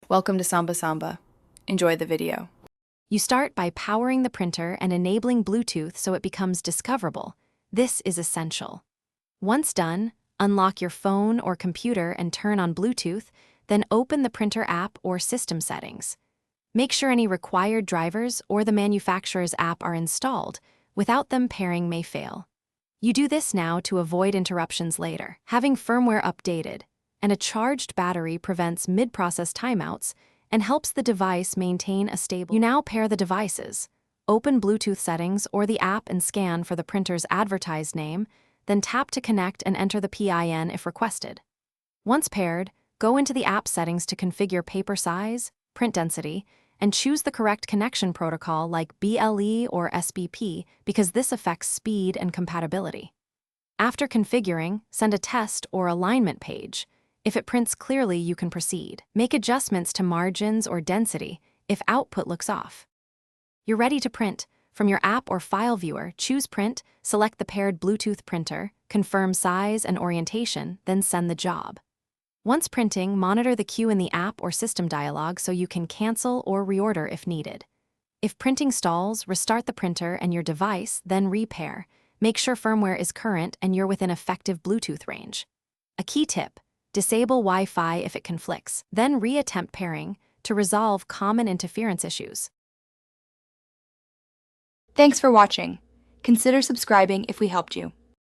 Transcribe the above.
Welcome to Samba Samba. Enjoy the video. You start by powering the printer and enabling Bluetooth so it becomes discoverable. This is essential. Once done, unlock your phone or computer and turn on Bluetooth, then open the printer app or system settings. Make sure any required drivers or the manufacturer's app are installed. Without them, pairing may fail. You do this now to avoid interruptions later. Having firmware updated and a charged battery prevents mid-process timeouts and helps the device maintain a stable. You now pair the devices. Open Bluetooth settings or the app and scan for the printer's advertised name, then tap to connect and enter the PIN if requested. Once paired, go into the app settings to configure paper size, print density, and choose the correct connection protocol like BLE or SBP because this affects speed and compatibility. After configuring, send a test or alignment page. If it prints clearly, you can proceed. Make adjustments to margins or density if output looks off. You're ready to print. From your app or file viewer, choose Print, select the paired Bluetooth printer, confirm size and orientation, then send the job. Once printing, monitor the queue in the app or system dialog so you can cancel or reorder if needed. If printing stalls, restart the printer and your device, then repair. Make sure firmware is current and you're within effective Bluetooth range. A key tip: disable Wi-Fi if it conflicts, then reattempt pairing to resolve common interference issues. Thanks for watching. Consider subscribing if we helped you.